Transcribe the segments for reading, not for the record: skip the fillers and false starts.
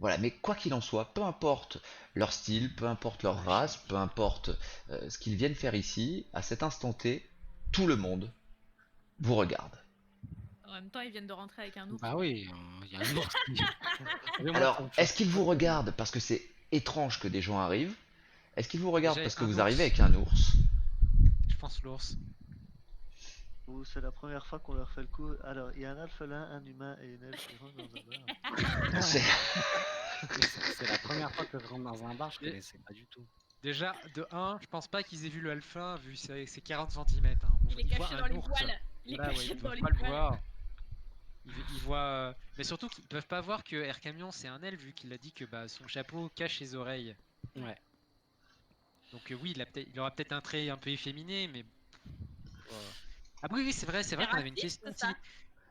Voilà, mais quoi qu'il en soit, peu importe leur style, peu importe leur race, peu importe ce qu'ils viennent faire ici, à cet instant T, tout le monde vous regarde. En même temps, ils viennent de rentrer avec un ours, Bah quoi. oui, il y a un ours qui... Moi, Alors, est-ce qu'ils vous regardent parce que c'est étrange que des gens arrivent? Est-ce qu'ils vous regardent Déjà, parce que un vous arrivez ours. avec un ours? Je pense l'ours. Ou c'est la première fois qu'on leur fait le coup. Alors, il y a un alphelin, un humain et une elfe qui rentrent dans un bar. C'est- C'est la première fois que je rentre dans un bar, je connaissais pas du tout. Déjà, de 1, je pense pas qu'ils aient vu le alpha vu ses 40 cm. Il est Ils voient caché dans un les ours. poils. Il est Voilà, ouais, caché ils dans doivent les pas le poils. voir. Ils voient. Mais surtout qu'ils peuvent pas voir que Air Camion c'est un elfe vu qu'il a dit que bah, son chapeau cache ses oreilles. Ouais. Donc oui, il aura peut-être un trait un peu efféminé, mais. Ah oui, oui, c'est vrai qu'on avait une raciste, question ça.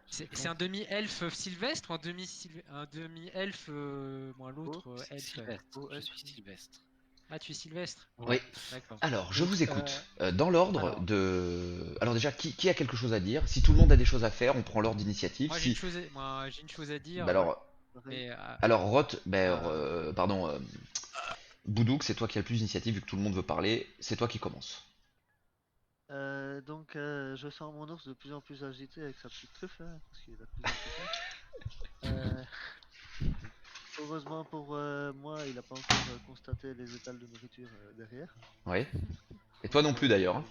aussi. C'est un demi-elfe sylvestre ou un demi-elfe moins l'autre elfe? Sylvestre. Oh, Je elfe. suis Sylvestre. Ah, tu es sylvestre? Oui. D'accord. Alors, je Donc, vous écoute. Dans l'ordre alors, de... Alors déjà, qui a quelque chose à dire? Si tout le monde a des choses à faire, on prend l'ordre d'initiative. Moi, Si... j'ai une chose à dire. Bah alors, Pareil. Mais alors Roth, euh, pardon, Boudouk, c'est toi qui as le plus d'initiative vu que tout le monde veut parler. C'est toi qui commence. Donc, je sens mon ours de plus en plus agité avec sa petite truffe, là, parce qu'il a de plus en plus faim. Heureusement pour moi, il n'a pas encore constaté les étals de nourriture derrière. Oui. Et toi non plus d'ailleurs, hein.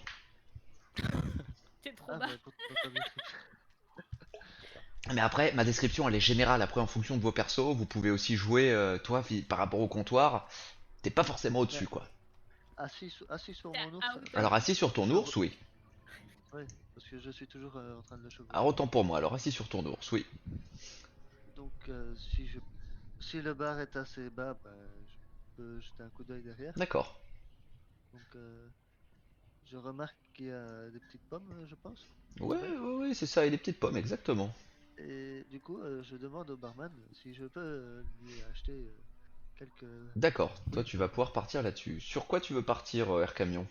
T'es trop Ah, bas. bah, pour ta description. Mais après, ma description, elle est générale. Après, en fonction de vos persos, vous pouvez aussi jouer, toi, par rapport au comptoir, t'es pas forcément au-dessus, Ouais, quoi. assis sur T'es mon ours, out. Alors, assis sur ton je ours, oui. ouais, parce que je suis toujours en train de le Alors, chevaucher. autant pour moi. Alors, assis sur ton ours, oui. Donc, si le bar est assez bas, bah, je peux jeter un coup d'œil derrière. D'accord. Donc, je remarque qu'il y a des petites pommes, je pense, Ouais, au bar. ouais, ouais, c'est ça, et des petites pommes, exactement. Et du coup, je demande au barman si je peux lui acheter quelques D'accord. Toi, fruits. tu vas pouvoir partir là-dessus. Sur quoi tu veux partir, Air Camion?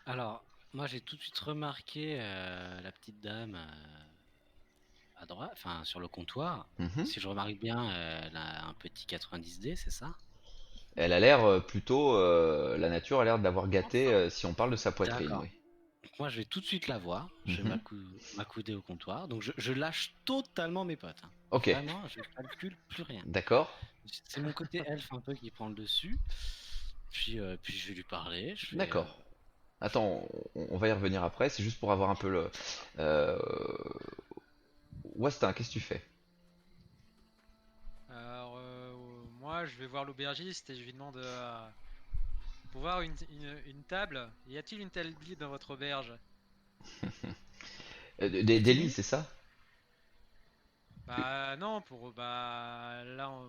alors, moi j'ai tout de suite remarqué la petite dame à droite, enfin sur le comptoir. Mhm. Si je remarque bien, elle a un petit 90D, c'est ça? Elle a l'air plutôt, la nature a l'air d'avoir gâté, Enfant. si on parle de sa poitrine, D'accord. oui. Moi je vais tout de suite la voir, je vais Mhm. m'accouder au comptoir, donc je lâche totalement mes potes, hein. Ok, Vraiment, je calcule plus rien. d'accord. C'est mon côté elfe un peu qui prend le dessus. Puis je vais lui parler, je fais D'accord. Attends, on va y revenir après, c'est juste pour avoir un peu le... Euh... Wastin, qu'est-ce que tu fais? alors, moi, je vais voir l'aubergiste et je lui demande pour voir une table. Y a-t-il une table libre dans votre auberge? Des lits, c'est ça? Bah non, là,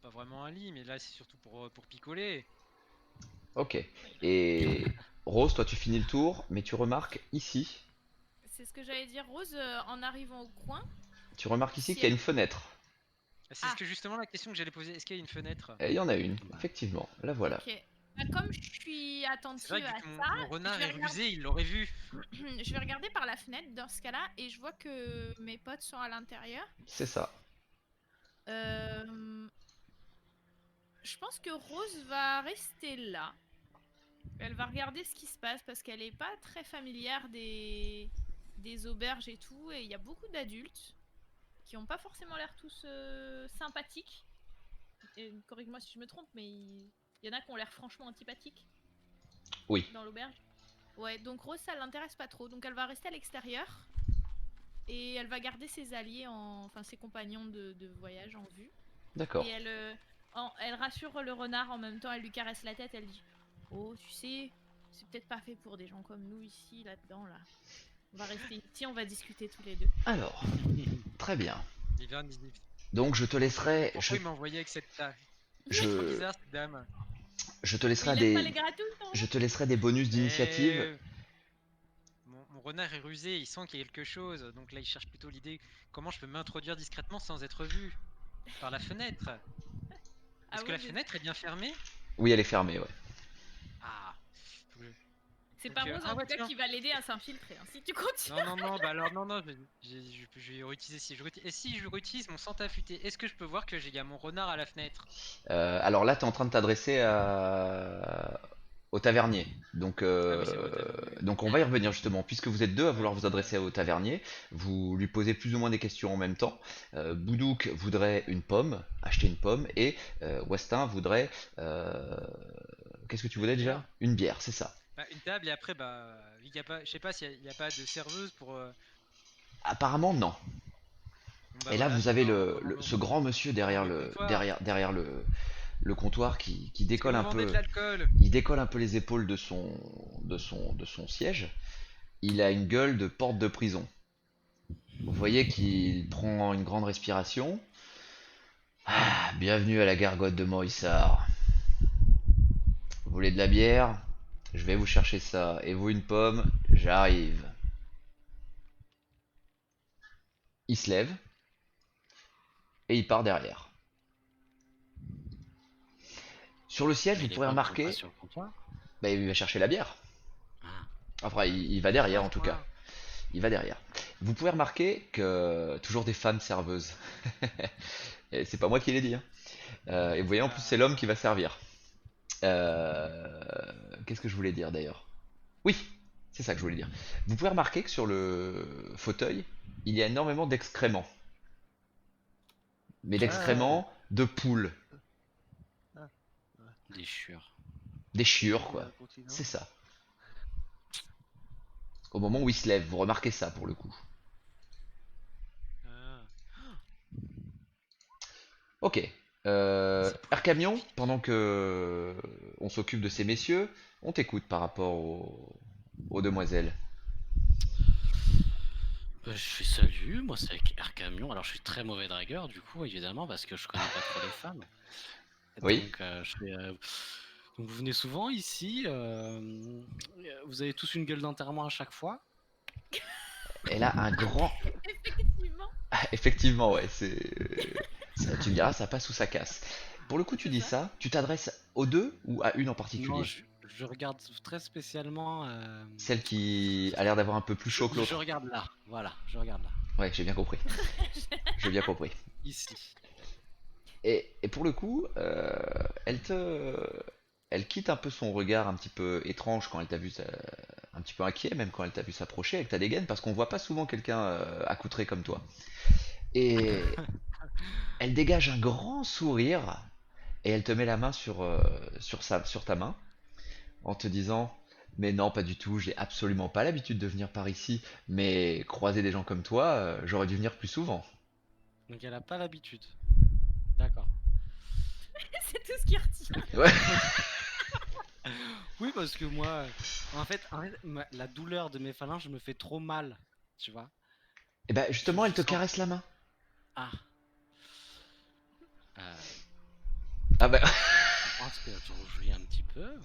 pas vraiment un lit, mais là c'est surtout pour picoler. Ok. Et Rose, toi tu finis le tour, mais tu remarques ici, C'est ce que j'allais dire, Rose, en arrivant au coin. tu remarques ici Si qu'il y a elle... une fenêtre. C'est Ah, ce que justement la question que j'allais poser. Est-ce qu'il y a une fenêtre? Et il y en a une, bah, effectivement. La voilà. ok. Bah, comme je suis C'est vrai attentive que vu à que ça, mon je renard vais est regarder... rusé, il l'aurait vu. je vais regarder par la fenêtre dans ce cas-là et je vois que mes potes sont à l'intérieur. C'est ça. Euh, Je pense que Rose va rester là. Elle va regarder ce qui se passe parce qu'elle est pas très familière des auberges et tout. Et il y a beaucoup d'adultes qui ont pas forcément l'air tous sympathiques. Et corrige-moi si je me trompe, mais il y en a qui ont l'air franchement antipathiques Oui, dans l'auberge. Ouais, donc Rose, ça l'intéresse pas trop. Donc elle va rester à l'extérieur. Et elle va garder ses alliés, enfin ses compagnons de voyage en vue. Et d'accord. elle rassure le renard en même temps, elle lui caresse la tête, elle dit: Oh, tu sais, c'est peut-être pas fait pour des gens comme nous ici, là-dedans, là. On va rester ici, on va discuter tous les deux. Alors, très bien. Il vient Donc je te laisserai, pourquoi il m'a envoyé avec cette dame? Elle est trop je, bizarre cette dame. je te Mais laisserai il aime pas des, les gratouilles, ton je renard. te laisserai des bonus d'initiative. Mais mon renard est rusé, il sent qu'il y a quelque chose. Donc là, il cherche plutôt l'idée comment je peux m'introduire discrètement sans être vu par la fenêtre. Ah Est-ce que oui, la mais fenêtre est bien fermée? Oui, elle est fermée, ouais. Ah, faut que C'est Donc, pas Rose ah en ouais, tout cas tiens. qui va l'aider à s'infiltrer. Hein. Si tu continues. Non, bah alors non, je vais réutiliser et si je réutilise mon santa affûté, est-ce que je peux voir que il y a mon renard à la fenêtre? Alors là, tu es en train de t'adresser au tavernier. Ah oui, c'est vrai, au tavernier, oui. Donc on va y revenir justement. Puisque vous êtes deux à vouloir vous adresser au tavernier, vous lui posez plus ou moins des questions en même temps. Boudouk voudrait une pomme, acheter une pomme, et Westin voudrait... Qu'est-ce que tu Une voulais déjà? bière. Une bière, c'est ça. Bah, une table et après, bah, vu qu'il y a pas, je sais pas s'il y a pas de serveuse pour. Apparemment, non. Bon, bah Et là, voilà, vous bon, avez bah, rendons ce grand monsieur le comptoir. derrière le comptoir qui Est-ce que décolle vous un vendez de peu, l'alcool? il décolle un peu les épaules de son siège. Il a une gueule de porte de prison. Vous voyez qu'il prend une grande respiration. Ah, bienvenue à la gargote de Morissard. Vous voulez de la bière? Je vais vous chercher ça. Et vous une pomme? J'arrive. Il se lève et il part derrière. Sur le siège, Mais vous les pourrez pommes sont pas remarquer, sur le comptoir. bah, il va chercher la bière. Ah, Enfin, il va Ah, derrière à en ce tout cas. point-là. Il va derrière. Vous pouvez remarquer que toujours des femmes serveuses. Et c'est pas moi qui l'ai dit. Hein. Et vous voyez, en plus, c'est l'homme qui va servir. Euh, Qu'est-ce que je voulais dire d'ailleurs? Oui, c'est ça que je voulais dire. Vous pouvez remarquer que sur le fauteuil, il y a énormément d'excréments. Mais Ah, d'excréments de poules, ah, ouais. des chiures. des chiures, Pays quoi. C'est incontinent. ça. Au moment où il se lève, vous remarquez ça pour le coup. Ah. Ok. C'est pour Air Camion, pendant que on s'occupe de ces messieurs, on t'écoute par rapport aux demoiselles. Je suis salut, moi c'est avec Air Camion. Alors je suis très mauvais dragueur du coup évidemment parce que je connais pas trop les femmes. Oui. Donc donc vous venez souvent ici. Vous avez tous une gueule d'enterrement à chaque fois. Elle a un grand. Effectivement. Effectivement, ouais. Tu me diras, ça passe ou ça casse. Pour le coup, tu C'est dis ça. ça. Tu t'adresses aux deux ou à une en Non, particulier? je regarde très spécialement. Celle qui a l'air d'avoir un peu plus chaud que Je l'autre. regarde là. Voilà, je regarde là. Ouais, j'ai bien compris. J'ai bien compris. Ici. Et pour le coup, elle quitte un peu son regard un petit peu étrange quand elle t'a vu, un petit peu inquiet même quand elle t'a vu s'approcher avec ta dégaine, parce qu'on voit pas souvent quelqu'un accoutré comme toi. Et elle dégage un grand sourire et elle te met la main sur ta main en te disant, mais non, pas du tout, j'ai absolument pas l'habitude de venir par ici, mais croiser des gens comme toi, j'aurais dû venir plus souvent. Donc elle a pas l'habitude. D'accord. C'est tout ce qui retient. Ouais. Oui, parce que moi, en fait, la douleur de mes phalanges me fait trop mal, tu vois. Et ben Je, justement, elle je te sens. caresse la main. Ah. Euh, Ah bah, je pense que je rougis un petit peu.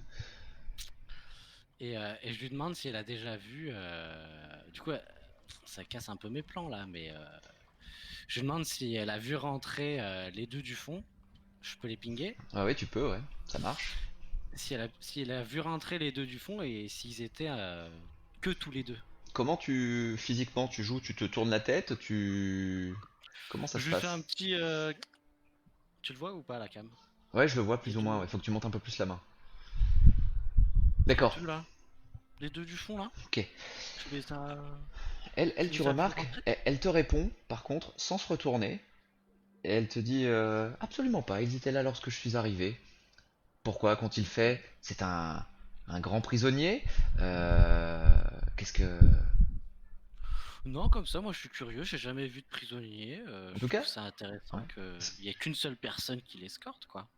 Et je lui demande si elle a déjà vu. Du coup, ça casse un peu mes plans là, mais je lui demande si elle a vu rentrer les deux du fond. Je peux les pinguer. ah oui, tu peux, ouais, ça marche. Si elle a vu rentrer les deux du fond et s'ils étaient que tous les deux. Comment physiquement tu joues? Tu te tournes la tête? Comment ça se Je lui fais un passe? petit. Tu le vois ou pas la cam? Ouais, je le vois Les plus ou moins, deux. ouais, faut que tu montes un peu plus la main. Ah, D'accord, tu l'as. Les deux du fond là. ok. Tu Tu les as vus remarques, rentrer? elle te répond, par contre, sans se retourner, et elle te dit absolument pas, ils étaient là lorsque je suis arrivé. Pourquoi qu'ont-ils fait? C'est un grand prisonnier? Euh, Qu'est-ce que. Non, comme ça, moi je suis curieux, j'ai jamais vu de prisonnier. En Je tout cas, trouve ça intéressant ouais. qu'il y ait qu'une seule personne qui l'escorte, quoi.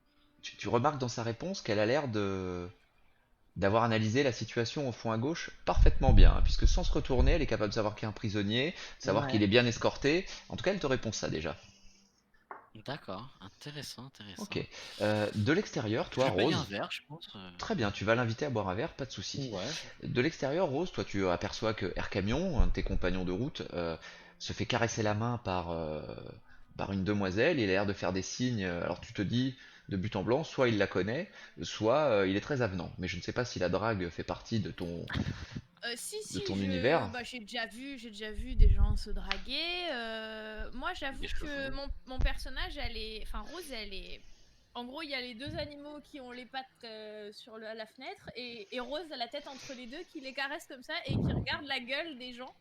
Tu remarques dans sa réponse qu'elle a l'air d'avoir analysé la situation au fond à gauche parfaitement bien, hein, puisque sans se retourner, elle est capable de savoir qu'il y a un prisonnier, de savoir qu'il Ouais. est bien escorté. En tout cas, elle te répond ça déjà. D'accord, intéressant, intéressant. Ok. De l'extérieur, Je toi, vais payer un Rose, verre, je pense. très bien, tu vas l'inviter à boire un verre, pas de souci. Ouais. De l'extérieur, Rose, toi, tu aperçois que Air Camion, un de tes compagnons de route, se fait caresser la main par une demoiselle. Il a l'air de faire des signes. Alors tu te dis, de but en blanc, soit il la connaît, soit il est très avenant. Mais je ne sais pas si la drague fait partie Si, de si, ton univers. j'ai déjà vu des gens se draguer. Moi, j'avoue Des que chevaux. mon personnage, enfin, Rose, elle est. En gros, il y a les deux animaux qui ont les pattes sur la fenêtre et Rose a la tête entre les deux qui les caresse comme ça et qui regarde la gueule des gens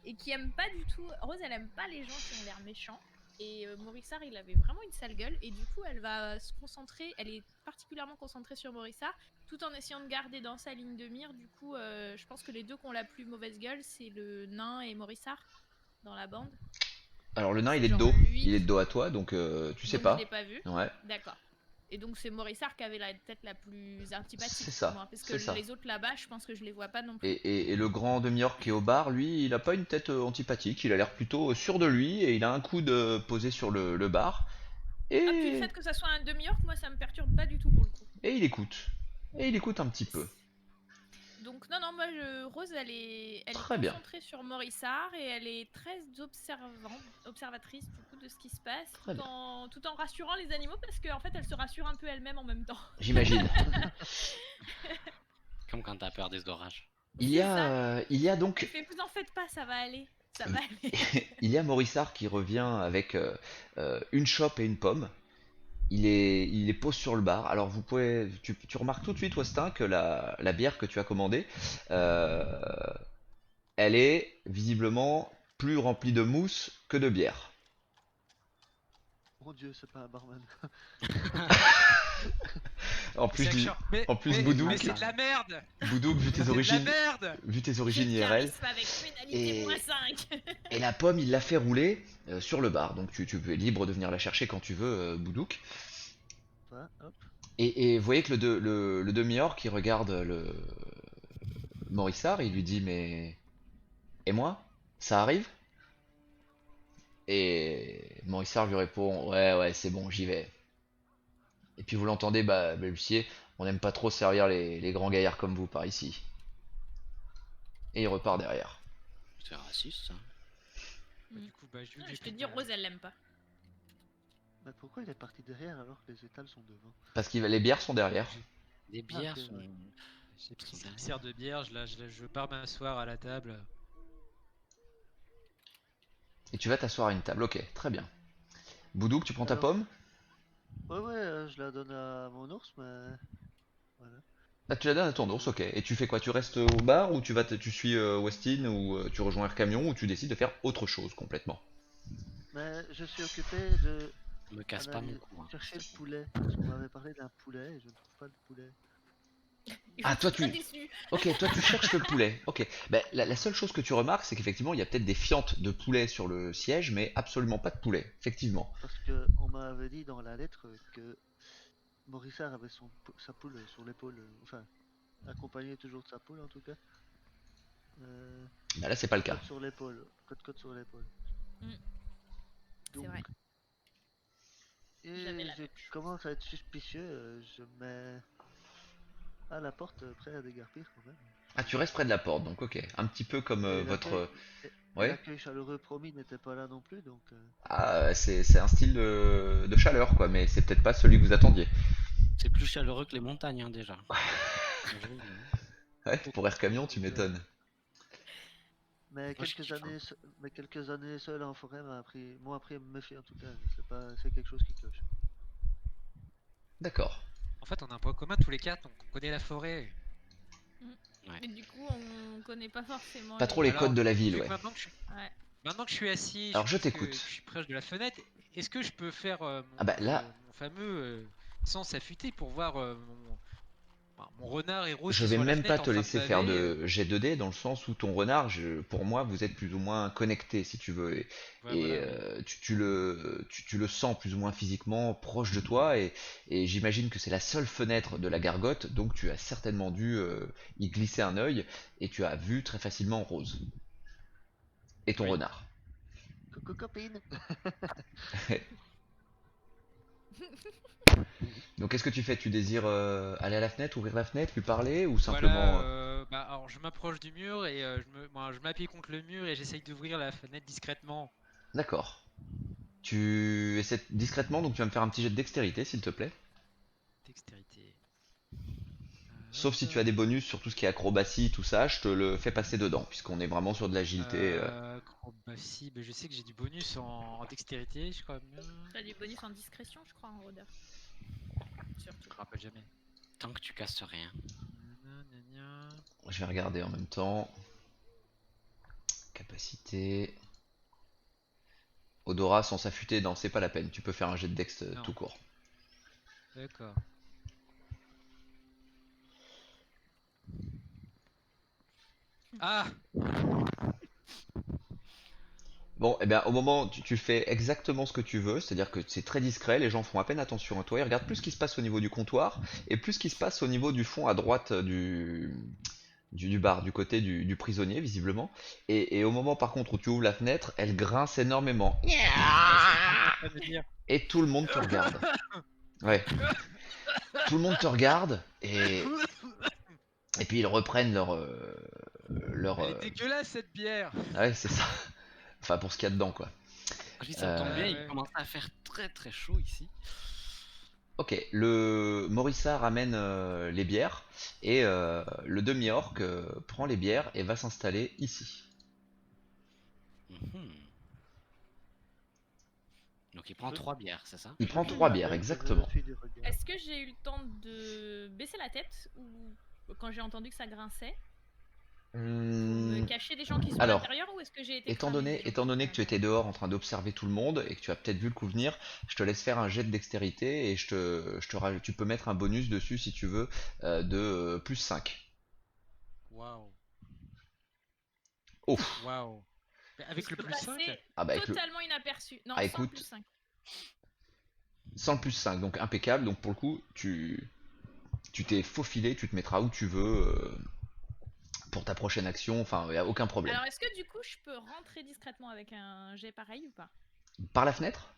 et qui aime pas du tout. Rose, elle aime pas les gens qui ont l'air méchants. Et Morissard, il avait vraiment une sale gueule. Et du coup, elle va se concentrer. Elle est particulièrement concentrée sur Morissard, tout en essayant de garder dans sa ligne de mire. Du coup, je pense que les deux qui ont la plus mauvaise gueule, c'est le nain et Morissard dans la bande. Alors le nain, il C'est est de genre dos. lui. Il est de dos à toi, donc tu sais Donc je l'ai pas. pas vu. Ouais, D'accord. Et donc c'est Morissard qui avait la tête la plus antipathique c'est pour ça. moi. Parce que C'est ça. les autres là-bas, je pense que je les vois pas non plus. Et le grand demi-orc qui est au bar, lui, il a pas une tête antipathique. Il a l'air plutôt sûr de lui et il a un coude posé sur le bar. Ah, puis le Et, fait que ça soit un demi-orc, moi ça me perturbe pas du tout pour le coup. et il écoute. Et il écoute un petit peu. Donc non, non, moi, Rose, elle est Très bien. concentrée sur Morissard et elle est très observatrice du coup de ce qui se passe, Très bien. tout en rassurant les animaux parce qu'en fait, elle se rassure un peu elle-même en même temps. J'imagine. Comme quand t'as peur des orages. Il y C'est a, ça. il y a Elle donc fait, vous en faites pas, ça va aller. Ça va aller. il y a Morissard qui revient avec une chope et une pomme. Il est pose sur le bar. Alors tu remarques tout de suite, Westin, que la bière que tu as commandée, euh, elle est visiblement plus remplie de mousse que de bière. Mon dieu, c'est pas un barman. En Mais plus, c'est du, Action. Mais, en plus mais, Boudouk, mais c'est de la merde! Boudouk, vu tes C'est de la origines, merde! vu tes J'ai origines de IRL, charisme avec pénalité Et- -5. et la pomme, il l'a fait rouler sur le bar. Donc tu es libre de venir la chercher quand tu veux, Boudouk. Voilà, hop. Et vous voyez que le demi-orc qui regarde le Morissard, il lui dit mais et moi? Ça arrive? Et Morissard lui répond ouais ouais c'est bon j'y vais. Et puis vous l'entendez balbutier, on n'aime pas trop servir les grands gaillards comme vous par ici. Et il repart derrière. C'est raciste, ça. Bah, du coup, bah, je lui dis Je te écoute, dis, Rose, elle l'aime pas. Mais pourquoi il est parti derrière alors que les étals sont devant? Parce que les bières sont derrière. Les bières ok, sont. ouais. j'ai pris sont 5 derrière. serres de bière, je pars m'asseoir à la table. Et tu vas t'asseoir à une table, ok, très bien. Boudouk, tu prends ta Alors, pomme? ouais, ouais, je la donne à mon ours, mais voilà. Ah, tu la donnes à ton ours, ok. Et tu fais quoi? Tu restes au bar ou tu suis Westin ou tu rejoins Air Camion ou tu décides de faire autre chose complètement? Mais je suis occupé de Me casse pas mon cou. Hein. chercher le poulet. Parce qu'on m'avait parlé d'un poulet et je ne trouve pas le poulet. Je Ah, suis toi, très tu- déçue. Ok, toi tu cherches le poulet. Ok. Ben, la seule chose que tu remarques, c'est qu'effectivement, il y a peut-être des fientes de poulet sur le siège, mais absolument pas de poulet, effectivement. Parce que on m'avait dit dans la lettre que Morissard avait sa poule sur l'épaule. Enfin, accompagné toujours de sa poule en tout cas. Ben, là, c'est pas le cas. Côte sur l'épaule. Côte sur l'épaule. Mm. C'est Donc, vrai. et J'avais la je même chose. commence à être suspicieux. Je mets à la porte prêt à déguerpir quand même. Ah, tu restes près de la porte, donc ok. Un petit peu comme Et votre. et Ouais. l'accueil chaleureux promis n'était pas là non plus, donc Ah, c'est un style de chaleur, quoi, mais c'est peut-être pas celui que vous attendiez. C'est plus chaleureux que les montagnes, hein, déjà. Ouais, pour Air Camion, tu m'étonnes. mais Moi, je quelques kiffe, hein. années, mais quelques années seul en forêt m'ont appris à me méfier en tout cas. C'est quelque chose qui cloche. D'accord. En fait, on a un point commun tous les quatre, donc on connaît la forêt. Et du coup, on connaît pas forcément. Pas trop les Alors, codes de la vu ville, que ouais. Ouais. Maintenant que je suis assis, Alors, je pense que t'écoute. je suis proche de la fenêtre, est-ce que je peux faire Ah bah là, mon fameux sens affûté pour voir mon renard et Rose je qui vais sont à la même pas fenêtre en te train de laisser faire baver, de jet 2D dans le sens où ton renard, pour moi, vous êtes plus ou moins connectés, si tu veux. ouais, voilà, oui. Tu le sens plus ou moins physiquement proche de toi et j'imagine que c'est la seule fenêtre de la gargote, donc tu as certainement dû y glisser un œil et tu as vu très facilement Rose et ton Oui. renard. Coucou copine. Donc qu'est-ce que tu fais? Tu désires aller à la fenêtre, ouvrir la fenêtre, lui parler ou Voilà, simplement... bah, alors je m'approche du mur et je m'appuie contre le mur et j'essaye d'ouvrir la fenêtre discrètement. D'accord. Tu essaies discrètement, donc tu vas me faire un petit jet de dextérité, s'il te plaît. dextérité. Sauf si tu as des bonus sur tout ce qui est acrobatie, tout ça, je te le fais passer dedans, puisqu'on est vraiment sur de l'agilité. Acrobatie, je sais que j'ai du bonus en dextérité, je crois bien. T'as du bonus en discrétion, je crois, en rôdeur. Surtout. Je me rappelle jamais. Tant que tu casses rien. Gna. Je vais regarder en même temps. Capacité. Odorat sans s'affûter, non, c'est pas la peine. Tu peux faire un jet de dex Non. tout court. D'accord. Ah! Bon, et bien au moment, tu fais exactement ce que tu veux, c'est-à-dire que c'est très discret, les gens font à peine attention à toi, ils regardent plus ce qui se passe au niveau du comptoir et plus ce qui se passe au niveau du fond à droite du bar, du côté du prisonnier visiblement. Et au moment par contre où tu ouvres la fenêtre, elle grince énormément. Ça veut dire. Et tout le monde te regarde. Ouais. Tout le monde te regarde et puis ils reprennent leur Elle est dégueulasse cette bière! ouais, c'est ça. Enfin pour ce qu'il y a dedans quoi. Je dis, ça tombe bien, ouais. il commence à faire très très chaud ici. Ok, le Morissa ramène les bières et le demi-orc prend les bières et va s'installer ici. Mhm. Donc il prend 3 bières, c'est ça? Il prend 3 bières, exactement. Est-ce que j'ai eu le temps de baisser la tête ou quand j'ai entendu que ça grinçait, me cacher des gens qui sont à Alors, l'intérieur ou est-ce que j'ai été étant cramée des gens étant qui donné sont que tu étais dehors en train d'observer tout le monde et que tu as peut-être vu le coup venir, je te laisse faire un jet de dextérité et tu peux mettre un bonus dessus si tu veux de plus 5. Waouh! Ouf. Waouh! Mais avec Je le peux plus 5? passer Ah bah avec le, totalement inaperçu. Non, Ah, sans écoute. plus 5. sans le plus 5, donc impeccable. Donc pour le coup, tu t'es faufilé, tu te mettras où tu veux pour ta prochaine action, enfin, il n'y a aucun problème. Alors, est-ce que du coup, je peux rentrer discrètement avec un jet pareil ou pas? Par la fenêtre?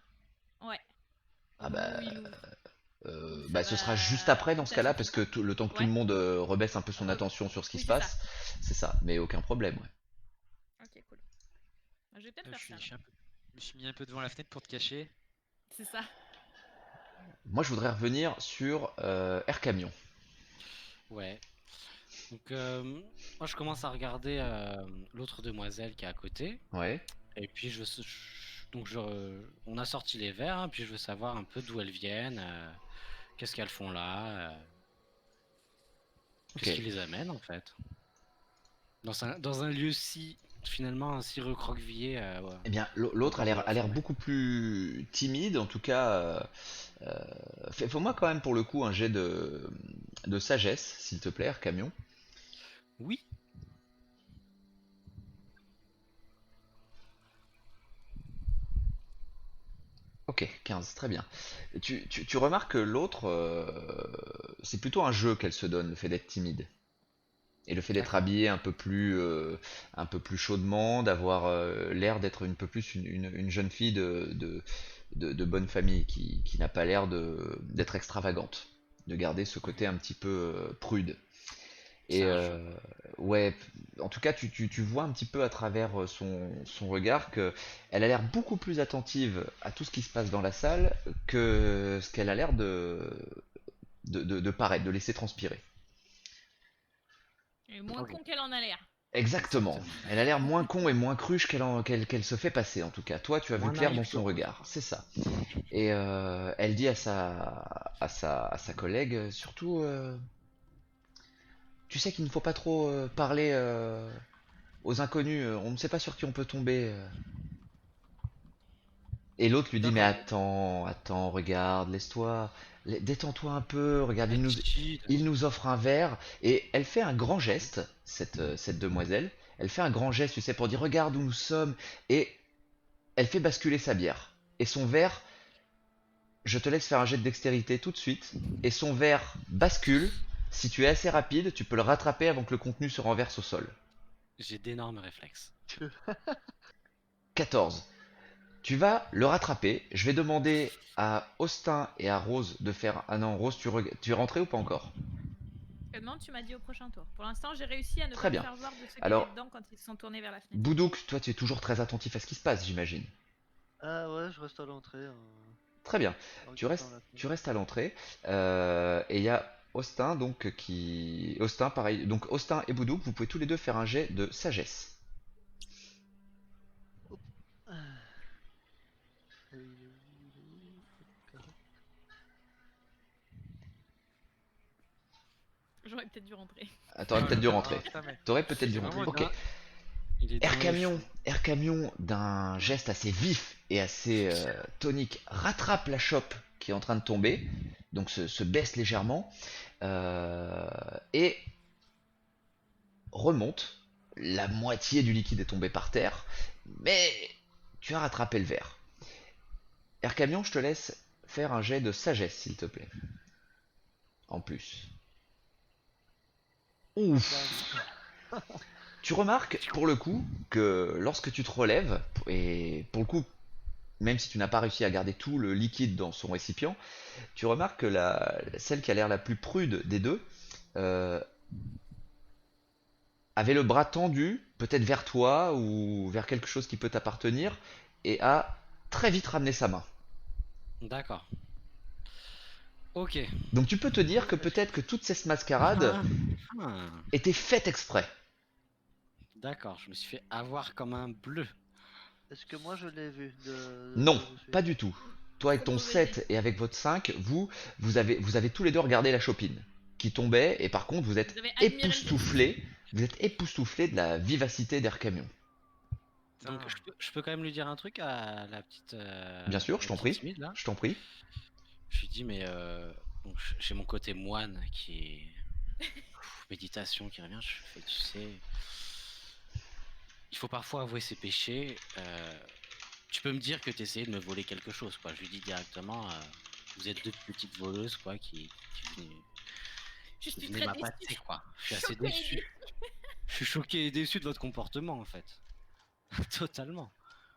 Ouais. Ah Au bah, moment où il ouvre. bah, ce sera juste après dans ce cas-là, parce que le temps que tout le Ouais. monde rebesse un peu son Ok. attention sur ce qui Oui, se c'est passe, c'est ça, mais aucun problème. Ouais. Ok, cool. Je vais peut-être Je faire ça. suis je me suis mis un peu devant la fenêtre pour te cacher. C'est ça. Moi, je voudrais revenir sur Air Camion. Ouais. Donc moi je commence à regarder l'autre demoiselle qui est à côté. Ouais. Et puis on a sorti les verres, hein, puis je veux savoir un peu d'où elles viennent, qu'est-ce qu'elles font là, qu'est-ce Ok. qui les amène en fait. Dans un lieu finalement si recroquevillé. Ouais. Eh bien, l'autre a l'air beaucoup plus timide, en tout cas. Fais-moi quand même pour le coup un jet de sagesse, s'il te plaît, Air Camion. Oui. Ok, 15, très bien. Tu remarques que l'autre, c'est plutôt un jeu qu'elle se donne, le fait d'être timide. Et le fait d'être D'accord. habillée un peu plus chaudement, d'avoir l'air d'être un peu plus une jeune fille de bonne famille, qui n'a pas l'air d'être extravagante, de garder ce côté un petit peu prude. C'est Et un jeu. ouais, en tout cas, tu vois un petit peu à travers son regard que elle a l'air beaucoup plus attentive à tout ce qui se passe dans la salle que ce qu'elle a l'air de paraître, de laisser transpirer. Et moins Ok. con qu'elle en a l'air. Exactement. Exactement. Elle a l'air moins con et moins cruche qu'elle se fait passer, en tout cas. Toi, tu as vu Moins clair naïve dans que son Rose. regard, c'est ça. Et elle dit à sa collègue, surtout, tu sais qu'il ne faut pas trop parler aux inconnus, on ne sait pas sur qui on peut tomber. Et l'autre lui dit, mais D'accord. attends, regarde, laisse-toi, détends-toi un peu, regarde, Attitude. il nous offre un verre, et elle fait un grand geste, cette demoiselle, elle fait un grand geste, tu sais, pour dire, regarde où nous sommes, et elle fait basculer sa bière. Et son verre, je te laisse faire un jet de dextérité tout de suite, et son verre bascule, si tu es assez rapide, tu peux le rattraper avant que le contenu se renverse au sol. J'ai d'énormes réflexes. 14. Tu vas le rattraper. Je vais demander à Austin et à Rose de faire. Ah non, Rose, tu es rentré ou pas encore? Non, tu m'as dit au prochain tour. Pour l'instant, j'ai réussi à ne Très pas me bien. faire voir de ceux qui Alors, étaient dedans quand ils se sont tournés vers la fenêtre. Boudouk, toi tu es toujours très attentif à ce qui se passe, j'imagine. Ah ouais, je reste à l'entrée. Très bien. en Tu regardant restes, la tu fenêtre. restes à l'entrée et il y a Austin donc qui... Austin pareil. Donc Austin et Boudouk, vous pouvez tous les deux faire un jet de sagesse. Hop. Ah, et il est où? Correct. J'aurais peut-être dû rentrer. Ah, Oh t'aurais peut-être là dû là, rentrer. putain, mais T'aurais peut-être dû j'ai rentrer. vraiment Il est Ok. dans, il est Air dans les Camion, choux. Air Camion d'un geste assez vif et assez tonique rattrape la chope qui est en train de tomber, donc se baisse légèrement euh, et remonte. La moitié du liquide est tombé par terre, mais tu as rattrapé le verre. Air Camion, je te laisse faire un jet de sagesse, s'il te plaît. En plus. Ouf. Bam. Tu remarques, pour le coup, que lorsque tu te relèves, et pour le coup, même si tu n'as pas réussi à garder tout le liquide dans son récipient, tu remarques que celle qui a l'air la plus prude des deux euh, avait le bras tendu, peut-être vers toi ou vers quelque chose qui peut t'appartenir, et a très vite ramené sa main. D'accord. Ok. Donc tu peux te dire que Ouais, peut-être que toute cette mascarade Ah, ah. était faite exprès. D'accord, je me suis fait avoir comme un bleu. est-ce que moi je l'ai vu de Non, là où je suis? pas du tout. Toi avec Trop ton mauvais jet. 7 et avec votre 5, vous avez tous les deux regardé la chopine qui tombait, et par contre Vous avez admiré le geste. vous êtes époustouflé de la vivacité d'Air Camion. Donc putain. je peux quand même lui dire un truc à Bien sûr, je la t'en petite prie, timide là. je t'en prie. Je lui dis mais donc, j'ai mon côté moine qui est méditation qui revient. Je fais tu sais, il faut parfois avouer ses péchés. Tu peux me dire que tu essayais de me voler quelque chose quoi. Je lui dis directement vous êtes deux petites voleuses quoi Je qui suis venaient très m'appâter déçue. quoi. Je suis assez Choquée et déçu. déçue. Je suis choqué et déçu de votre comportement en fait. Totalement.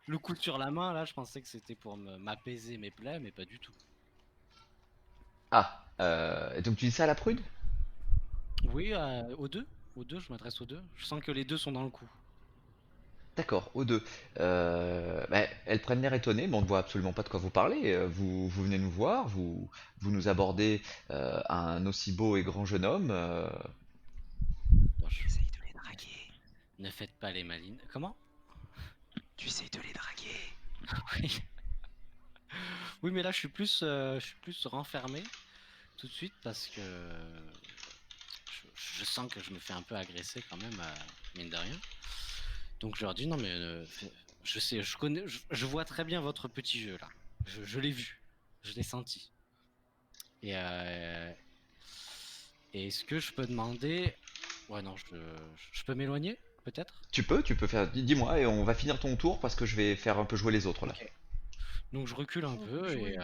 Le coup sur la main, là, je pensais que c'était pour m'apaiser mes plaies, mais pas du tout. Ah, et donc tu dis ça à la prude? Oui, aux deux. Aux deux, je m'adresse aux deux. Je sens que les deux sont dans le coup. D'accord, aux deux. Bah, elles prennent l'air étonnées, mais on ne voit absolument pas de quoi vous parlez. Vous venez nous voir, vous nous abordez un aussi beau et grand jeune homme. Bon, Essaye de les draguer. ne faites pas les malines. Comment? Tu essayes de les draguer. Oui. Oui, mais là, je suis plus renfermé tout de suite parce que je sens que je me fais un peu agresser quand même, mine de rien. Donc je leur dis non, mais je sais, je connais, je vois très bien votre petit jeu là. Je l'ai vu, je l'ai senti. Et et est-ce que je peux demander. Ouais, non, je peux m'éloigner, peut-être? Tu peux faire. Dis-moi, et on va finir ton tour parce que je vais faire un peu jouer les autres là. Ok. Donc je recule un On peu peut jouer. et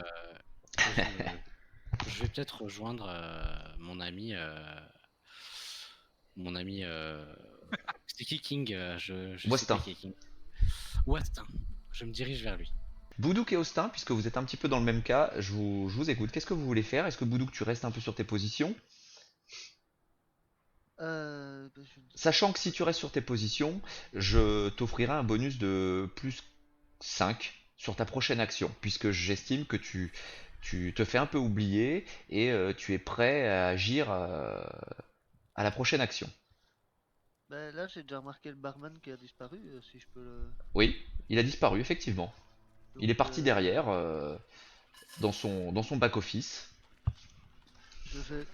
je vais peut-être rejoindre mon ami, c'est qui King? Je sais Westin. plus qui est King. Westin. Je me dirige vers lui. Boudouk et Austin, puisque vous êtes un petit peu dans le même cas, je vous écoute. Qu'est-ce que vous voulez faire? Est-ce que Boudouk, tu restes un peu sur tes positions? Bah, je ne sais Sachant que si tu restes sur tes positions, je t'offrirai un bonus de plus 5 sur ta prochaine action, puisque j'estime que tu te fais un peu oublier et tu es prêt à agir à la prochaine action. Bah, là, j'ai déjà remarqué le barman qui a disparu, si je peux le. Oui, il a disparu, effectivement. Il est Donc, parti derrière, dans son back-office. je vais,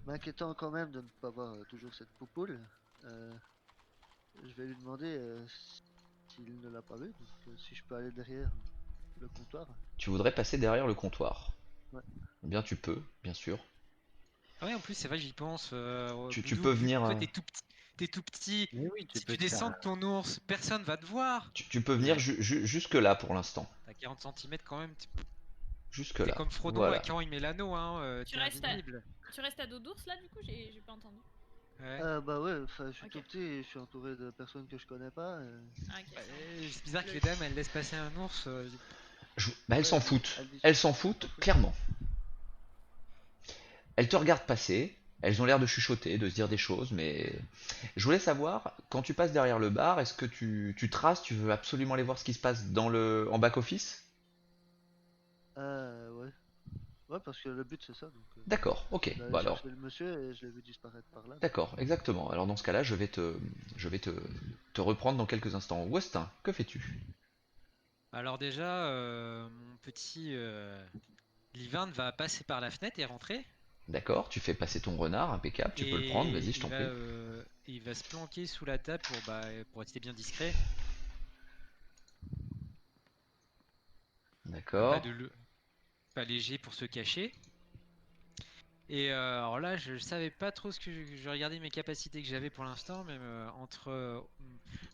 m'inquiétant quand même de ne pas voir toujours cette poupoule, euh, je vais lui demander s'il ne l'a pas vu, donc si je peux aller derrière le comptoir. Tu voudrais passer derrière le comptoir. Ouais. Eh bien, tu peux, bien sûr. Ah ouais, en plus, c'est vrai, j'y pense. Tu peux Boudouk, vu que venir, toi, t'es tout petit, Mais oui, tu si peux tu te faire. descends de ton ours, personne va te voir. tu peux venir Ouais. jusque là pour l'instant. T'as 40 centimètres quand même. Jusque T'es là. comme Frodon Voilà. quand il met l'anneau, hein. Tu T'es restes à, invisible. tu restes à dos d'ours là du coup, j'ai pas entendu. Ouais. Bah ouais, enfin, je suis Ok. tout petit et je suis entouré de personnes que je connais pas. Ah, ok, ça va. C'est bizarre que Le- les dames, elles laissent passer un ours. Bah, elles Ouais, s'en foutent. elle dit Elles s'en s'en foutent, fout. clairement. Elles te regardent passer. Elles ont l'air de chuchoter, de se dire des choses, mais je voulais savoir, quand tu passes derrière le bar, est-ce que tu traces, tu veux absolument aller voir ce qui se passe en back-office? Ouais, Ouais, parce que le but c'est ça. Donc, D'accord, ok. j'allais Bah alors, chercher le monsieur et je l'ai vu disparaître par là. d'accord, exactement. Alors dans ce cas-là, je vais te reprendre dans quelques instants. Westin, que fais-tu? Alors déjà, mon petit Livin va passer par la fenêtre et rentrer. D'accord, tu fais passer ton renard, impeccable, tu peux le prendre, Et vas-y, je t'en prie. il va se planquer sous la table pour rester bien discret. Un pas D'accord. pas léger pour se cacher. Et alors là, je savais pas trop ce que je regardais mes capacités que j'avais pour l'instant, même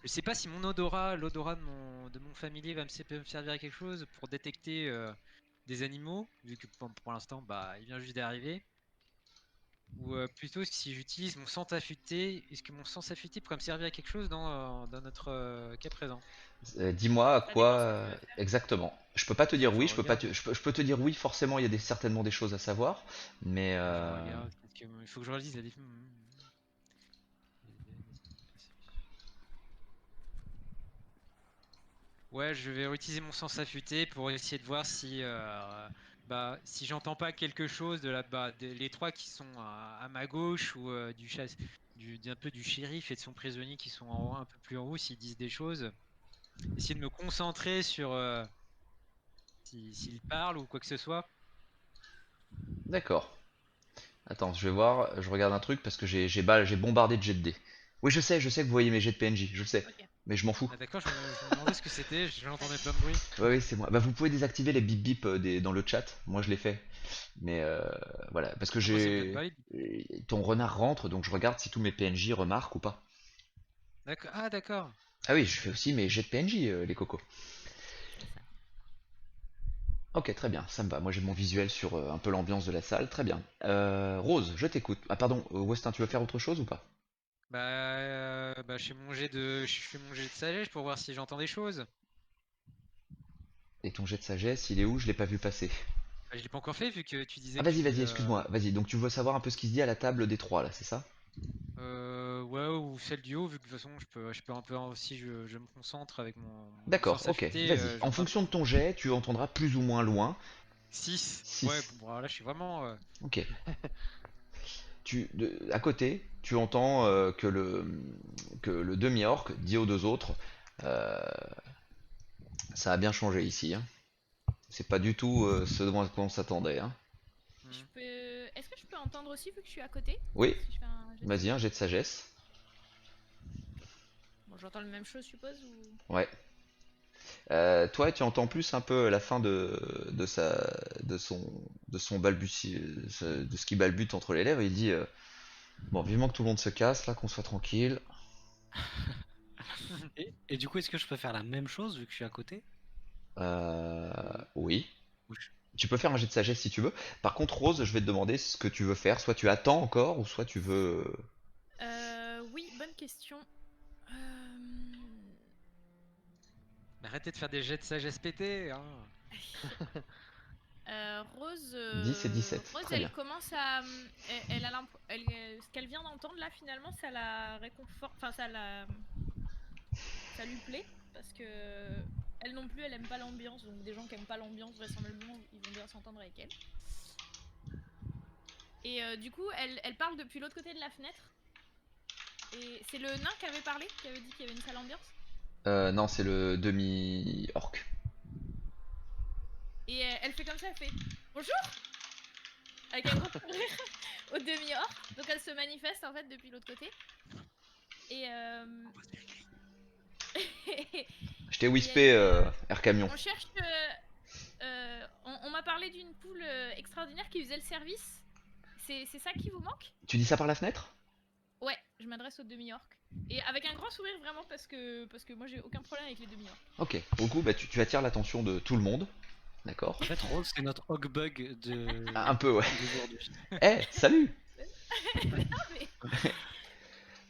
je sais pas si l'odorat de mon familier peut me servir à quelque chose pour détecter des animaux, vu que pour l'instant, bah, il vient juste d'arriver. Ou plutôt si j'utilise mon sens affûté, est-ce que mon sens affûté pourrait me servir à quelque chose dans notre cas présent? Dis-moi à Ça dépend quoi ce que tu veux faire. exactement. Je peux pas te dire Je oui, je peux pas regarde, te, je peux te dire oui, forcément, il y a certainement des choses à savoir, mais je regarde, il faut que je relise la définition. Ouais, je vais utiliser mon sens affûté pour essayer de voir si j'entends pas quelque chose les trois qui sont à ma gauche ou d'un peu du shérif et de son prisonnier qui sont un peu plus en haut, s'ils disent des choses. Essayer de me concentrer sur s'ils parlent ou quoi que ce soit. d'accord. Attends, je vais voir, je regarde un truc parce que j'ai bombardé de jets de dés. Oui, je sais que vous voyez mes jets de PNJ, je le sais, Ok. mais je m'en fous. Ah d'accord, je me demandais ce que c'était, j'entendais plein de bruit. Ouais, oui, c'est moi. Bah, vous pouvez désactiver les bip bip dans le chat. Moi, je l'ai fait. Mais voilà, parce que Ah, moi ça me donne pas les... ton renard rentre, donc je regarde si tous mes PNJ remarquent ou pas. D'accord. Ah d'accord. Ah oui, je fais aussi mes jets de PNJ, les cocos. C'est ça. Ok, très bien, ça me va. Moi, j'ai mon visuel sur un peu l'ambiance de la salle. Très bien. Rose, je t'écoute. Ah, pardon, Westin, tu veux faire autre chose ou pas? Je fais mon jet de sagesse pour voir si j'entends des choses. Et ton jet de sagesse, il est où? Je l'ai pas vu passer. Bah, je l'ai pas encore fait vu que tu disais Ah, que vas-y, vas-y, excuse-moi. Vas-y, donc tu veux savoir un peu ce qui se dit à la table des trois, là, c'est ça? ouais, ou celle du haut, vu que de toute façon, je peux un peu si je me concentre avec mon D'accord, sens ok, affûté, vas-y. En j'entends fonction de ton jet, tu entendras plus ou moins loin. 6. Ouais, 6. bon, alors là, je suis vraiment. Ok. À côté, tu entends que le demi-orc dit aux deux autres, euh, ça a bien changé ici, hein. C'est pas du tout ce dont on s'attendait, hein. Je Hmm. peux. Est-ce que je peux entendre aussi vu que je suis à côté? Oui, Si je fais un jet de vas-y, un sagesse? jet de sagesse. Bon, j'entends la même chose, je suppose, ou. Ouais. Toi, tu entends plus un peu la fin de sa, de son, de son balbutie, de ce qui balbute entre les lèvres. Il dit, bon, vivement que tout le monde se casse, là, qu'on soit tranquille. Et du coup, est-ce que je peux faire la même chose vu que je suis à côté? Euh, Ou- oui. ou Tu peux faire un jet de sagesse si tu veux. Par contre, Rose, je vais te demander ce que tu veux faire. Soit tu attends encore, ou soit tu veux. Oui, bonne question. Mais arrêtez de faire des jets de sagesse pétés, hein. Rose, 10 et 17. Très elle bien. commence à, elle a ce qu'elle vient d'entendre là finalement, ça la réconforte, enfin ça lui plaît parce que elle non plus, elle aime pas l'ambiance, donc des gens qui aiment pas l'ambiance vraisemblablement, ils vont bien s'entendre avec elle. Et du coup, elle parle depuis l'autre côté de la fenêtre. Et c'est le nain qui avait parlé, qui avait dit qu'il y avait une sale ambiance. Non, c'est le demi-orc. Et elle fait comme ça, elle fait bonjour avec un gros sourire au demi-orc. Donc elle se manifeste en fait depuis l'autre côté. Et Je t'ai et elle whispé, dit Air Camion. on cherche. On m'a parlé d'une poule extraordinaire qui faisait le service. C'est ça qui vous manque? Tu dis ça par la fenêtre? Ouais, je m'adresse au demi-orc. Et avec un grand sourire vraiment parce que moi j'ai aucun problème avec les demi-orcs. Ok. Au coup, bah, tu attires l'attention de tout le monde. D'accord. En fait, Rose, c'est notre Hogbug Ah, un peu, ouais. d'aujourd'hui. Eh, salut! Non mais,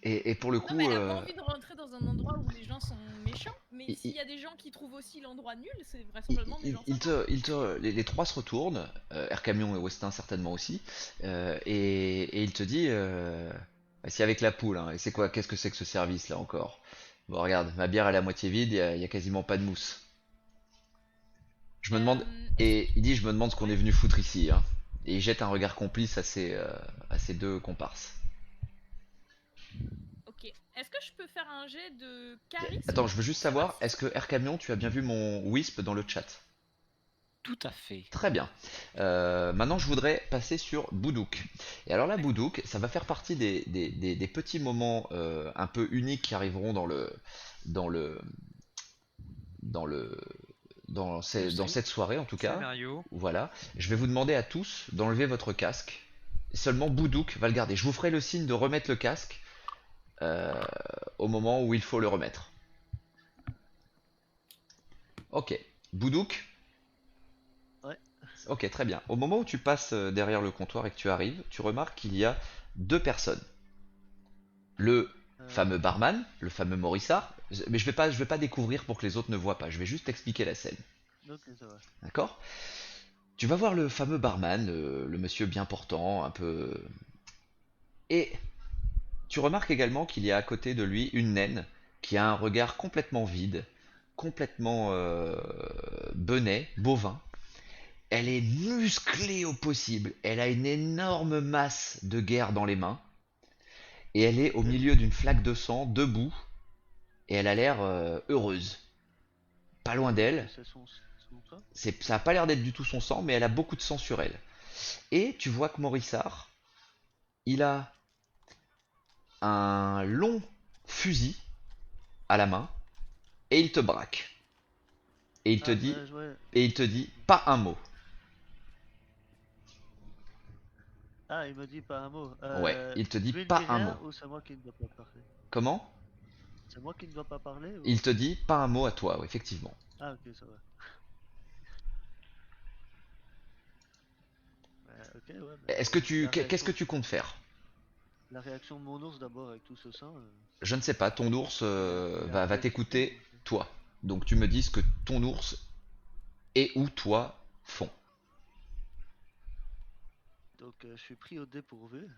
Et pour le non, mais coup, elle a pas envie de rentrer dans un endroit où les gens sont méchants. Mais il, s'il il- y a des gens qui trouvent aussi l'endroit nul, c'est il- vraisemblablement des il- gens il sympas. les trois se retournent, Air Camion et Westin certainement aussi, et il te dit, bah, si avec la poule, hein, et c'est quoi, qu'est-ce que c'est que ce service là encore? Bon, regarde, ma bière elle est à moitié vide, il y a quasiment pas de mousse. Je me demande, Est-ce que et il dit, je me demande ce qu'on ouais. est venu foutre ici, hein. Et il jette un regard complice à ses deux comparses. Ok. Est-ce que je peux faire un jet de charisme Attends, je veux juste pour savoir savoir, est-ce que Air Camion, tu as bien vu mon Wisp dans le chat? Tout à fait. Très bien. Maintenant, je voudrais passer sur Boudouk. Et alors là, D'accord. Boudouk, ça va faire partie des petits moments un peu uniques qui arriveront dans le, dans le, Le dans stream. cette soirée en tout cas. Scénario. Voilà. Je vais vous demander à tous d'enlever votre casque. Seulement Boudouk va le garder. Je vous ferai le signe de remettre le casque euh, au moment où il faut le remettre. Ok. Boudouk. Ouais. Ok, très bien. Au moment où tu passes derrière le comptoir et que tu arrives, tu remarques qu'il y a deux personnes. Le fameux barman, le fameux Morissard, mais je vais pas découvrir pour que les autres ne voient pas, je vais juste expliquer la scène. Ok, ça va. D'accord? Tu vas voir le fameux barman, le monsieur bien portant, un peu... Et tu remarques également qu'il y a à côté de lui une naine qui a un regard complètement vide, complètement benet, bovin. Elle est musclée au possible, elle a une énorme masse de guerre dans les mains, et elle est au Ok. milieu d'une flaque de sang, debout, et elle a l'air heureuse. Pas loin Et d'elle, c'est son cas? ça a pas l'air d'être du tout son sang, mais elle a beaucoup de sang sur elle. Et tu vois que Morissard, il a un long fusil à la main, et il te braque. Et il te Ah, dit, ouais. Mhm. pas un mot. Ah, il me dit pas un mot. Ouais, il te dit Lui, il me dit pas un mot. rien ou c'est moi qui ne dois pas parler? Comment? C'est moi qui ne dois pas parler Il ou... te dit pas un mot à toi, ouais, effectivement. Ah, ok, ça va. Ok, ouais, mais Est-ce que qu'est-ce que réaction, tu comptes faire? la réaction de mon ours d'abord avec tout ce sang, Je ne sais pas, ton ours il est un va peu excité. t'écouter, toi. Donc tu me dis ce que ton ours et ou toi font. Donc, je suis pris au dépourvu.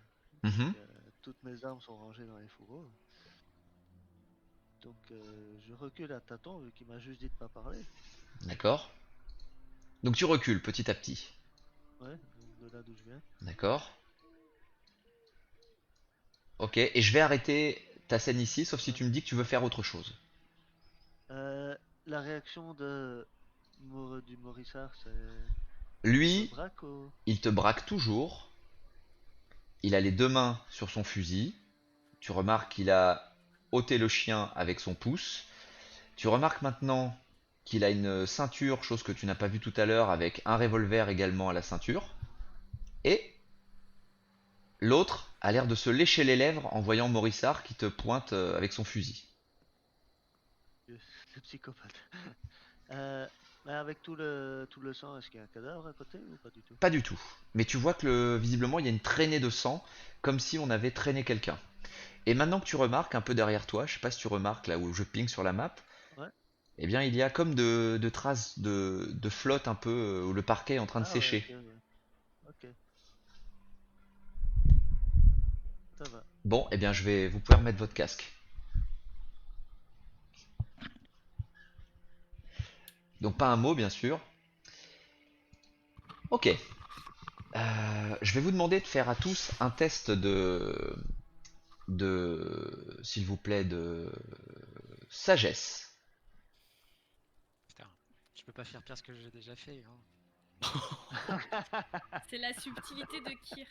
Mhm. Toutes mes armes sont rangées dans les fourreaux. Donc, je recule à tâtons vu qu'il m'a juste dit de pas parler. D'accord. Donc tu recules petit à petit. Ouais, de là d'où je viens. D'accord. Ok, et je vais arrêter ta scène ici, sauf si Ouais. tu me dis que tu veux faire autre chose. Euh, la réaction du Morissard, c'est... Il me Lui, braque ou... il te braque toujours. Il a les deux mains sur son fusil. Tu remarques qu'il a ôté le chien avec son pouce. Tu remarques maintenant qu'il a une ceinture, chose que tu n'as pas vue tout à l'heure, avec un revolver également à la ceinture. Et l'autre a l'air de se lécher les lèvres en voyant Morissard qui te pointe avec son fusil. C'est psychopathe. Mais avec tout le sang, est-ce qu'il y a un cadavre à côté ou pas du tout? Pas du tout. Mais tu vois que visiblement il y a une traînée de sang, comme si on avait traîné quelqu'un. Et maintenant que tu remarques un peu derrière toi, je sais pas si tu remarques là où je ping sur la map, Ouais. eh bien il y a comme de traces de flotte un peu où le parquet est en train de Ah ouais, sécher. ok, ouais. Ok, ça va. Bon, eh bien vous pouvez remettre votre casque. Donc pas un mot bien sûr. Ok. Je vais vous demander de faire à tous un test s'il vous plaît, de sagesse. Putain, je peux pas faire pire que j'ai déjà fait, hein. C'est la subtilité de Kir.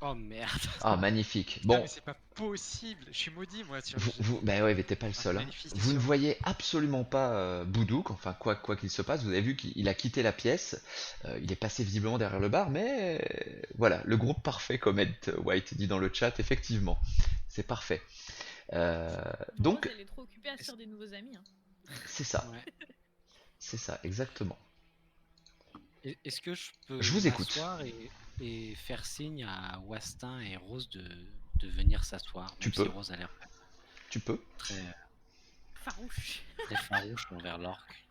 Oh merde. Ah, magnifique. Putain, Bon, mais c'est pas possible. Je suis maudit, moi, sur les vous, jets. vous, bah ouais, mais t'es pas le Ah, seul, hein. Vous ne manifestation. voyez absolument pas Boudouk, enfin quoi qu'il se passe, vous avez vu qu'il a quitté la pièce, il est passé visiblement derrière le bar, mais voilà, le groupe parfait comme Ed White dit dans le chat, effectivement, c'est parfait. Euh, Rose, donc elle est trop occupée à se faire des nouveaux amis. Hein. Ouais. c'est ça, exactement. Est-ce que je Je peux vous écoute. m'asseoir et faire signe à Wastin et Rose de venir s'asseoir, Tu même si peux, Rose a l'air tu peux. très, Farouche. très farouche envers l'orque.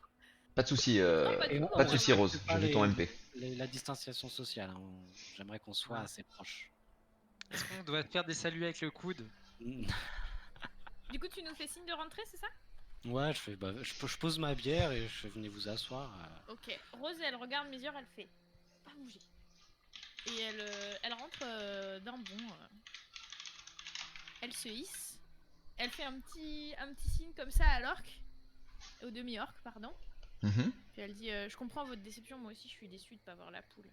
Pas de souci, Non, pas du tout pas de envers souci l'orque. Rose, j'ai vu ton MP. La distanciation sociale, hein. J'aimerais qu'on soit Ouais. assez proches. Est-ce qu'on doit faire des saluts avec le coude? Du coup, tu nous fais signe de rentrer, c'est ça? Ouais, je pose ma bière et je fais venez vous asseoir. Ok. Rose, elle regarde mes yeux, elle fait pas bouger. Et elle rentre d'un bond. Elle se hisse. Elle fait un petit signe comme ça à l'orque. Au demi-orque, pardon. Mhm. Puis elle dit je comprends votre déception, moi aussi je suis déçue de pas voir la poule.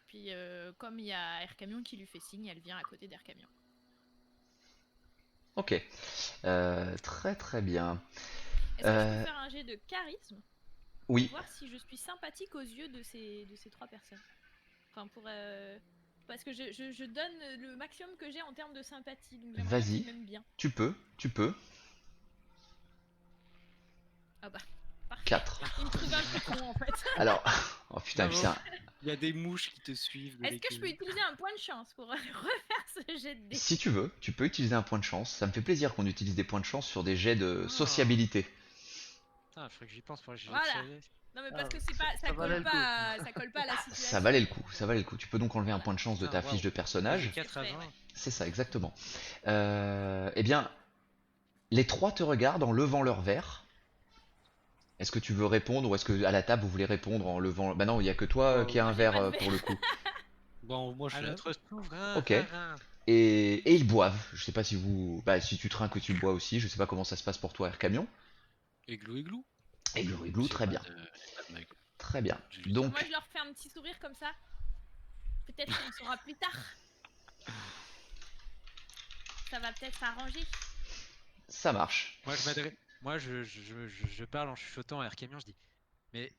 Puis comme il y a Air Camion qui lui fait signe, elle vient à côté d'Air Camion. Ok. Très très bien. Est-ce que je Euh, peux faire un jet de charisme oui, pour voir si je suis sympathique aux yeux de ces trois personnes? Enfin pour parce que je donne le maximum que j'ai en termes de sympathie, donc j'aimerais bien qu'ils vas-y. m'aiment bien. Tu peux, tu peux. Ah bah parfait. 4. Il me trouve un peu con en fait. Alors, oh putain, Bravo. putain. Il y a des mouches qui te suivent. Est-ce que je peux utiliser un point de chance pour refaire ce jet de dés? Si tu veux, tu peux utiliser un point de chance. Ça me fait plaisir qu'on utilise des points de chance sur des jets de Ah. sociabilité. Putain, il faudrait que j'y pense pour les jets de Voilà. sagesse. Non mais parce Ah, que c'est pas, ça valait le coup. ça colle pas à la situation. Ça valait le coup, ça valait le coup. Tu peux donc enlever un Voilà. point de chance de Putain, ta fiche de waouh. personnage. J'ai 4 à C'est fait, 20. ouais. C'est ça, exactement. Eh bien, les trois te regardent en levant leur verre. Est-ce que tu veux répondre ou est-ce que à la table vous voulez répondre en levant... Bah non, il y a que toi qui a Moi, un j'ai verre pas de verre. pour le coup. Bon, moi je À lève. notre tour. Ok. Et ils boivent. Je sais pas si vous... Bah si tu trinques que tu bois aussi, je sais pas comment ça se passe pour toi, Air Camion. Igloo, igloo. Igloo, J'ai très pas bien. j'ai pas de mug. Très bien. Je lui dis, Moi Donc, je leur fais un petit sourire comme ça. Peut-être qu'on saura plus tard. Ça va peut-être s'arranger. ça marche. Moi, je parle en chuchotant à Air Camion, je dis mais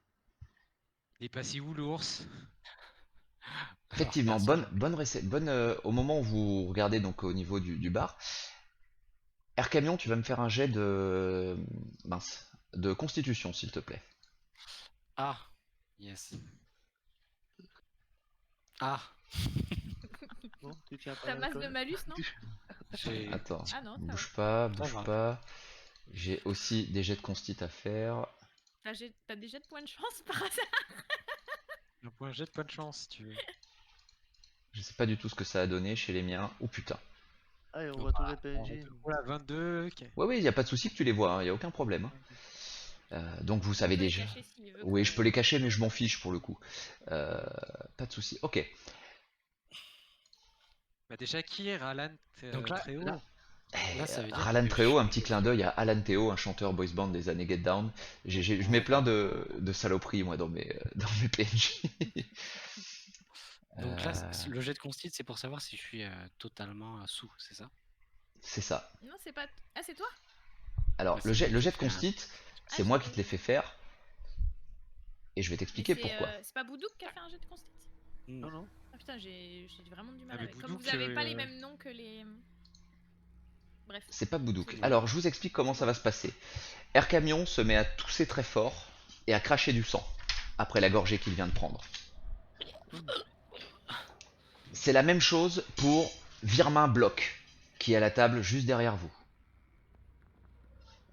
il est passé où l'ours? alors, Effectivement, personne. au moment où vous regardez donc au niveau du bar, Air Camion, tu vas me faire un jet de mince, de constitution, s'il te plaît. Ah, yes. Ah, Bon, tu tiens pas Ta à masse de l'alcool. malus, non? j'ai. Attends, Ah non, ça va. bouge pas, Ça bouge va. pas. J'ai aussi des jets de constit à faire. T'as des jets de points de chance par hasard? Un point jet de point de chance, si tu veux. Je sais pas du tout ce que ça a donné chez les miens. Oh putain. Allez, on Donc, voit tous les voilà, PNJ. Voilà, 22. Ok. Ouais, oui, y a pas de souci que tu les vois, y a aucun problème, hein. Donc vous On savez peut les déjà. cacher s'il veut Oui, qu'on- je peux les cacher, mais je m'en fiche pour le coup. Pas de souci. Ok. Bah déjà qui est Ralan Donc là, Tréo? là, ça veut dire Ralan que Tréo, je un suis- petit clin d'œil à Alan Théo, un chanteur boys band des années Get Down. Je mets plein de saloperies moi dans mes PNJ. Donc là, Euh, le jet de consti, c'est pour savoir si je suis totalement sous, c'est ça? c'est ça. Non, c'est pas. Ah, c'est toi? Alors Bah, c'est moi le qui jet de fais un- constit, Ah, c'est j'ai moi pas qui te vu. l'ai fait faire et je vais Mais t'expliquer pourquoi. c'est pas Boudouk qui a fait un jet de consti? Non, non. Ah putain, j'ai vraiment du mal Ah, mais avec. Comme Boudouk, vous avez pas les mêmes noms que les. Bref. C'est pas Boudouk. C'est- Alors je vous explique comment ça va se passer. Air Camion se met à tousser très fort et à cracher du sang après la gorgée qu'il vient de prendre. C'est la même chose pour Virmin Bloc, qui est à la table juste derrière vous.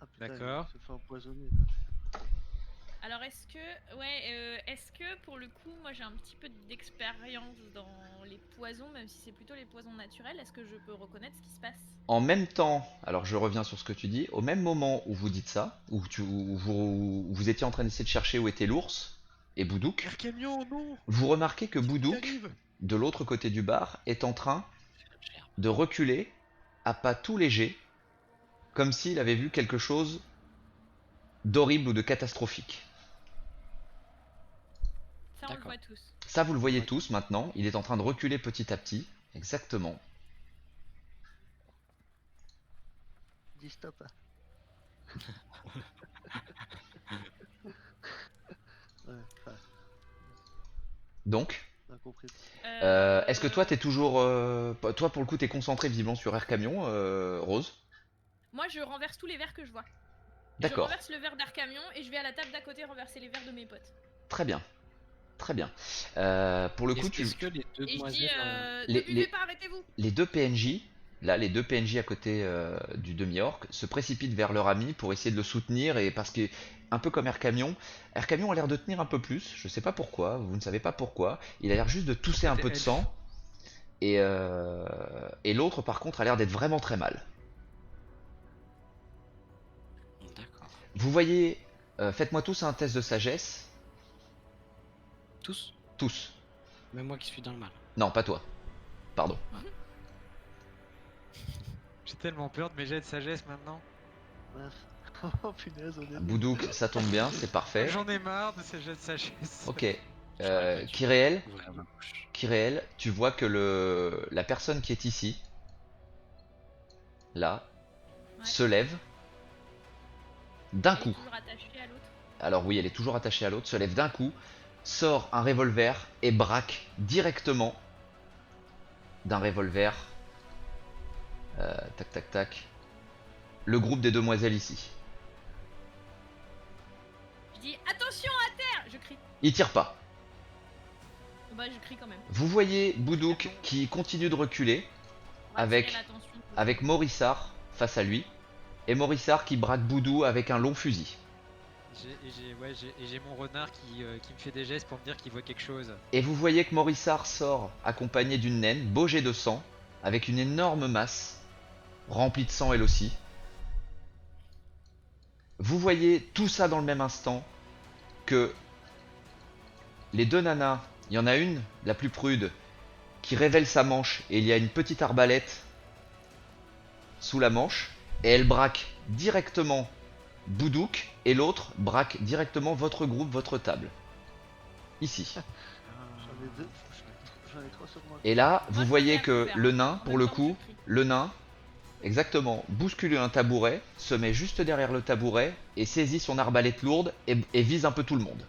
Ah putain, D'accord. il se fait empoisonner. Alors est-ce que pour le coup, moi j'ai un petit peu d'expérience dans les poisons, même si c'est plutôt les poisons naturels, est-ce que je peux reconnaître ce qui se passe? En même temps, alors je reviens sur ce que tu dis, au même moment où vous dites ça, où vous étiez en train d'essayer de chercher où était l'ours et Boudouk, Air Camion, non! vous remarquez que Qu'est-ce qui Boudouk, t'arrive? de l'autre côté du bar, est en train Gerbe. de reculer à pas tout léger, comme s'il avait vu quelque chose d'horrible ou de catastrophique. Ça on le D'accord. voit tous. Ça, vous le voyez Ouais. tous maintenant, il est en train de reculer petit à petit, exactement. Dis stop. Hein. Ouais, enfin, Donc, on a compris. est-ce que toi, t'es toujours... toi, pour le coup, t'es concentré visiblement sur Air Camion, Rose? Moi je renverse tous les verres que je vois. Je D'accord, renverse le verre d'Air Camion et je vais à la table d'à côté renverser les verres de mes potes. très bien. Très bien. Pour le coup, Est-ce que les deux Et je dis demoiselles. ne les- buvez les- pas, arrêtez-vous. les deux PNJ, là, les deux PNJ à côté du demi-orc, se précipitent vers leur ami pour essayer de le soutenir, et parce que, un peu comme Air Camion a l'air de tenir un peu plus, je sais pas pourquoi, vous ne savez pas pourquoi, il a l'air juste de tousser un peu de Elfe. sang, et l'autre par contre a l'air d'être vraiment très mal. D'accord. Vous voyez, faites-moi tous un test de sagesse. Tous. Tous. Même moi qui suis dans le mal. Non, pas toi. Pardon. J'ai tellement peur de mes jets de sagesse maintenant. 9. Oh punaise, on est nuls. Boudouk, ça tombe bien, c'est parfait. J'en ai marre de ces jets de sagesse. Ok. J'aurais pas dû Kiréel, ouvrir ma bouche. Kiréel, tu vois que la personne qui est ici, là, Ouais. se lève d'un Elle est coup. toujours attachée à l'autre. Alors oui, elle est toujours attachée à l'autre, se lève d'un coup, sort un revolver et braque directement d'un revolver. Tac tac tac. Le groupe des demoiselles ici. Je dis attention à terre. Je crie. Il tire pas. Bah je crie quand même. Vous voyez Boudouk qui continue de reculer On va Avec- attirer l'attention. avec Morissard face à lui. Et Morissard qui braque Boudou avec un long fusil. J'ai mon renard qui me fait des gestes pour me dire qu'il voit quelque chose. Et vous voyez que Morissard sort accompagné d'une naine, beau jet de sang, avec une énorme masse, remplie de sang elle aussi. Vous voyez tout ça dans le même instant que les deux nanas, il y en a une, la plus prude, qui révèle sa manche et il y a une petite arbalète sous la manche et elle braque directement Boudouk et l'autre braque directement votre groupe, votre table. Ici. J'en ai deux. J'en ai trois sur moi. Et là, Moi, vous je voyez fais que faire. le nain, En pour même le temps que coup, je crie. le nain, exactement, bouscule un tabouret, se met juste derrière le tabouret et saisit son arbalète lourde et vise un peu tout le monde.